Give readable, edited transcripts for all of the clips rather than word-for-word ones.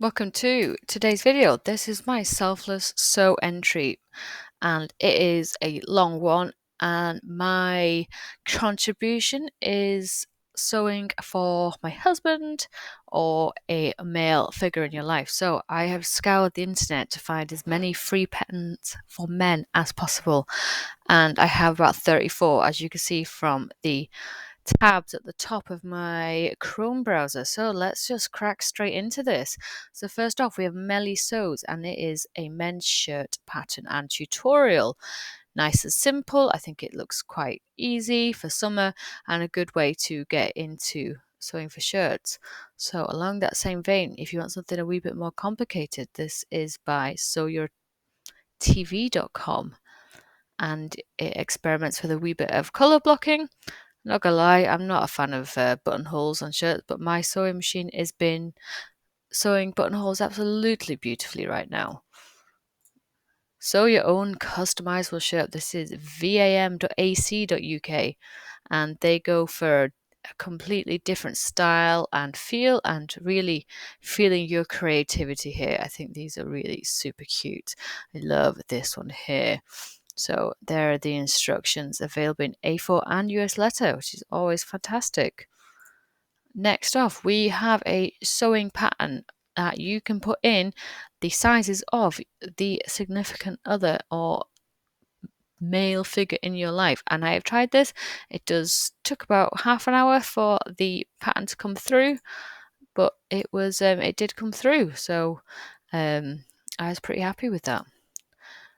Welcome to today's video. This is my selfless sew entry and it is a long one, and my contribution is sewing for my husband or a male figure in your life. So I have scoured the internet to find as many free patterns for men as possible, and I have about 34, as you can see from the tabs at the top of my Chrome browser. So let's just crack straight into this. So first off, we have Melly Sews, and it is a men's shirt pattern and tutorial. Nice and simple. I think it looks quite easy for summer and a good way to get into sewing for shirts. So along that same vein, if you want something a wee bit more complicated, this is by sewyourtv.com, and it experiments with a wee bit of colour blocking. Not gonna lie, I'm not a fan of buttonholes on shirts, but my sewing machine has been sewing buttonholes absolutely beautifully right now. Sew your own customizable shirt. This is vam.ac.uk, and they go for a completely different style and feel, and really feeling your creativity here. I think these are really super cute. I love this one here. So there are the instructions, available in A4 and US letter, which is always fantastic. Next off, we have a sewing pattern that you can put in the sizes of the significant other or male figure in your life. And I have tried this. It took about half an hour for the pattern to come through, but it did come through. So I was pretty happy with that.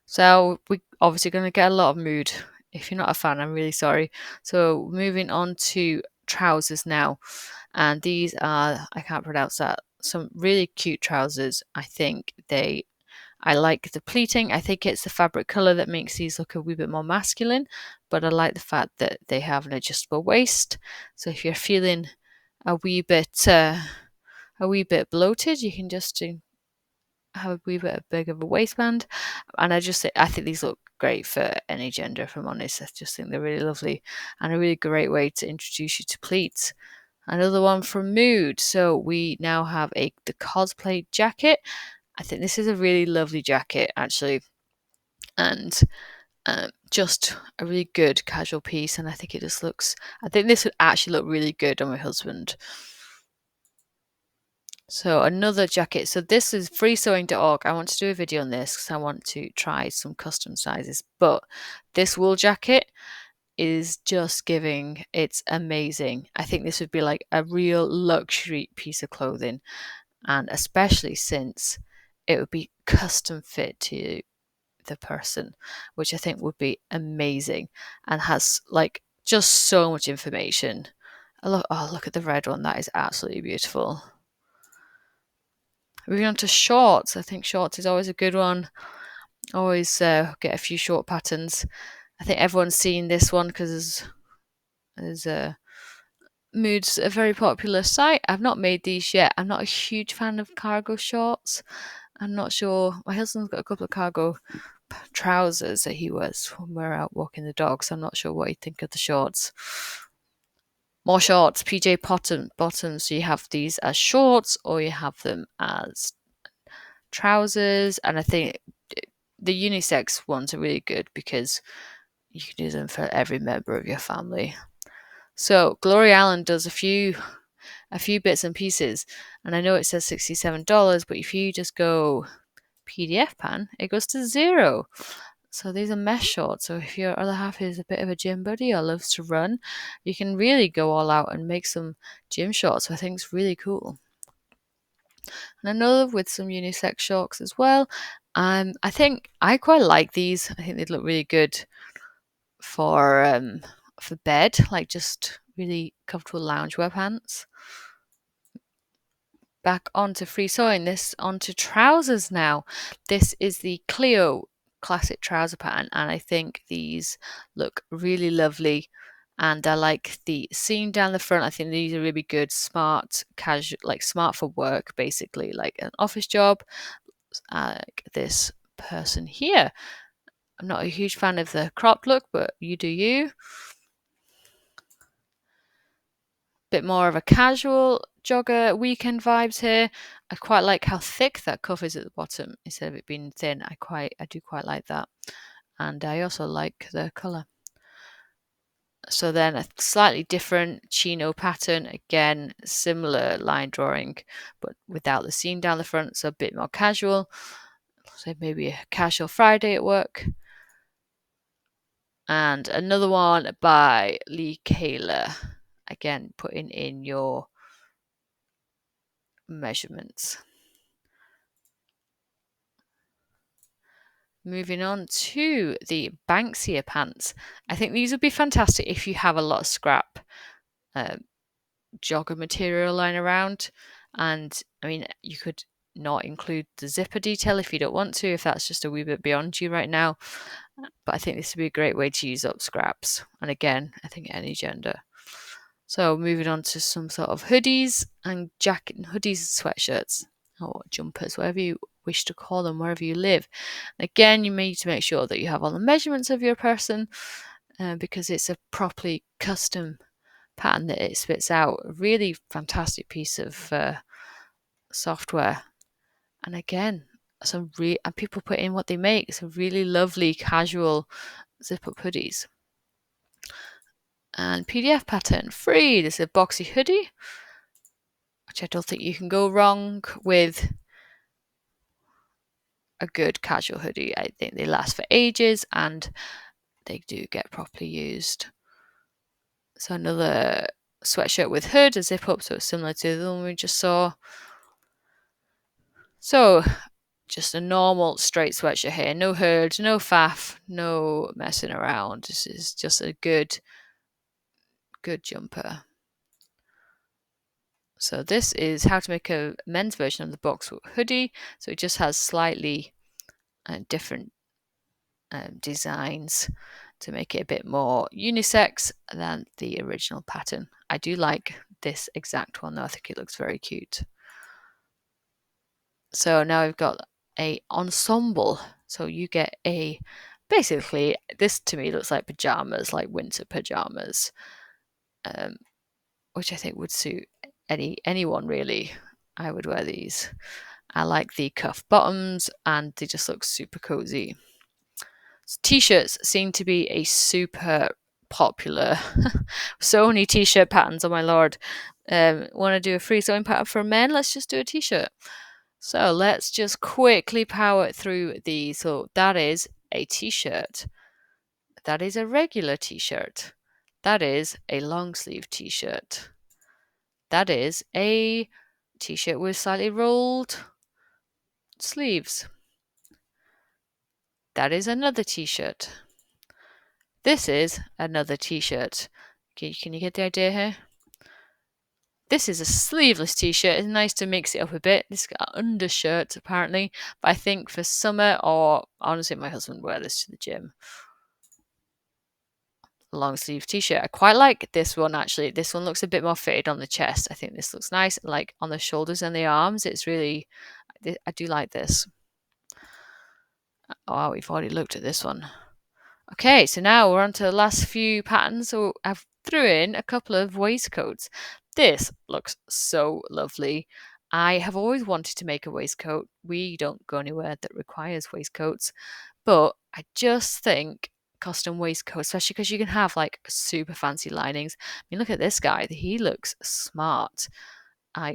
So we're obviously going to get a lot of mood. If you're not a fan, I'm really sorry. So moving on to trousers now. And these are, I can't pronounce that, some really cute trousers. I like the pleating. I think it's the fabric color that makes these look a wee bit more masculine, but I like the fact that they have an adjustable waist. So if you're feeling a wee bit bloated, you can just have a wee bit big of a waistband. And I think these look great for any gender, if I'm honest. I just think they're really lovely and a really great way to introduce you to pleats. Another one from Mood. So we now have the Cosplay Jacket. I think this is a really lovely jacket, actually, and just a really good casual piece. And I think I think this would actually look really good on my husband. So another jacket. So this is freesewing.org. I want to do a video on this because I want to try some custom sizes. But this wool jacket is just giving. It's amazing. I think this would be like a real luxury piece of clothing, and especially since it would be custom fit to the person, which I think would be amazing, and has like just so much information. Look at the red one. That is absolutely beautiful. Moving on to shorts. I think shorts is always a good one. Always get a few short patterns. I think everyone's seen this one because Mood's a very popular site. I've not made these yet. I'm not a huge fan of cargo shorts. I'm not sure. My husband's got a couple of cargo trousers that he wears when we're out walking the dog, so I'm not sure what he'd think of the shorts. More shorts, PJ bottoms. So you have these as shorts or you have them as trousers, and I think the unisex ones are really good because you can use them for every member of your family. So Glory Allen does a few bits and pieces, and I know it says $67, but if you just go PDF pan, it goes to $0. So these are mesh shorts. So if your other half is a bit of a gym buddy or loves to run, you can really go all out and make some gym shorts. So I think it's really cool. And another with some unisex shorts as well. I think I quite like these. I think they'd look really good for bed, like just really comfortable loungewear pants. Back onto free sewing, this onto trousers now. This is the Cleo classic trouser pattern, and I think these look really lovely. And I like the seam down the front. I think these are really good, smart, casual, like smart for work, basically, like an office job. Like this person here. I'm not a huge fan of the cropped look, but you do you. Bit more of a casual jogger weekend vibes here. I quite like how thick that cuff is at the bottom instead of it being thin. I do quite like that. And I also like the colour. So then a slightly different chino pattern, again, similar line drawing, but without the seam down the front, so a bit more casual. So maybe a casual Friday at work. And another one by Lee Kayla. Again, putting in your measurements. Moving on to the Banksia pants. I think these would be fantastic if you have a lot of scrap jogger material lying around. And I mean, you could not include the zipper detail if you don't want to, if that's just a wee bit beyond you right now. But I think this would be a great way to use up scraps. And again, I think any gender. So moving on to some sort of hoodies and jacket and hoodies and sweatshirts or jumpers, whatever you wish to call them, wherever you live. And again, you need to make sure that you have all the measurements of your person because it's a properly custom pattern that it spits out. A really fantastic piece of software. And again, and people put in what they make. Some really lovely casual zip-up hoodies. And PDF pattern, free. This is a boxy hoodie, which I don't think you can go wrong with a good casual hoodie. I think they last for ages and they do get properly used. So another sweatshirt with hood, a zip up, so it's similar to the one we just saw. So just a normal straight sweatshirt here, no hood, no faff, no messing around. This is just a good jumper. So this is how to make a men's version of the box hoodie. So it just has slightly different designs to make it a bit more unisex than the original pattern. I do like this exact one though. I think it looks very cute. So now we've got a ensemble. So you get basically, this to me looks like pajamas, like winter pajamas, which I think would suit anyone really. I would wear these. I like the cuff bottoms and they just look super cozy. T-shirts seem to be a super popular. So many t-shirt patterns, oh my lord. Want to do a free sewing pattern for men? Let's just do a t-shirt. So let's just quickly power through these. So that is a t-shirt. That is a regular t-shirt. That is a long sleeve t-shirt. That is a t-shirt with slightly rolled sleeves. That is another t-shirt. This is another t-shirt. Okay, can you get the idea here? This is a sleeveless t-shirt. It's nice to mix it up a bit. This got an undershirt apparently, but I think for summer, or honestly my husband would wear this to the gym. Long sleeve t-shirt. I quite like this one actually. This one looks a bit more fitted on the chest. I think this looks nice, like on the shoulders and the arms. It's really, I do like this. Oh, we've already looked at this one. Okay, so now we're on to the last few patterns. So I've threw in a couple of waistcoats. This looks so lovely. I have always wanted to make a waistcoat. We don't go anywhere that requires waistcoats, but I just think custom waistcoat, especially because you can have like super fancy linings. I mean, look at this guy. He looks smart.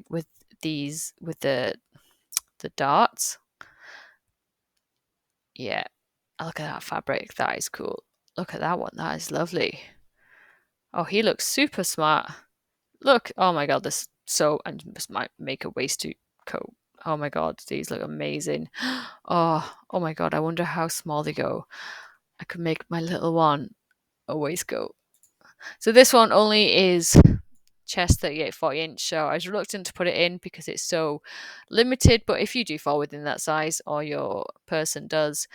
With the darts. Yeah, look at that fabric. That is cool. Look at that one. That is lovely. Oh, he looks super smart. Look. Oh my god, this I just might make a waistcoat coat. Oh my god, these look amazing. Oh my god, I wonder how small they go. I could make my little one a waistcoat. So this one only is chest 38-40 inch, so I was reluctant to put it in because it's so limited, but if you do fall within that size or your person does,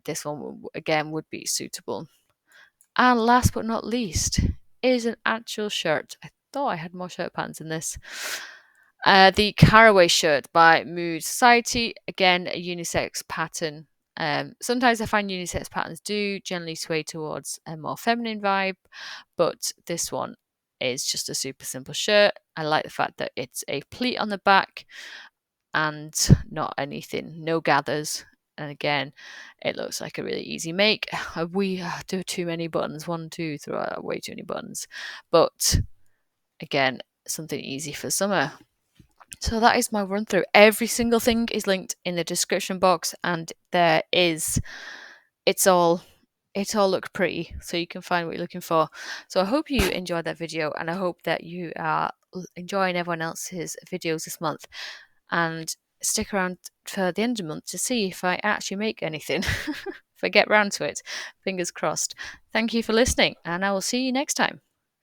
this one again would be suitable. And last but not least is an actual shirt. I thought I had more shirt patterns in this. The Caraway shirt by Mood Society. Again, a unisex pattern. Sometimes I find unisex patterns do generally sway towards a more feminine vibe, but this one is just a super simple shirt. I like the fact that it's a pleat on the back and not anything, no gathers. And again, it looks like a really easy make. We do too many buttons, 1, 2, 3, way too many buttons. But again, something easy for summer. So that is my run through. Every single thing is linked in the description box, and it's all looked pretty, so you can find what you're looking for. So I hope you enjoyed that video, and I hope that you are enjoying everyone else's videos this month, and stick around for the end of the month to see if I actually make anything. If I get round to it. Fingers crossed. Thank you for listening, and I will see you next time.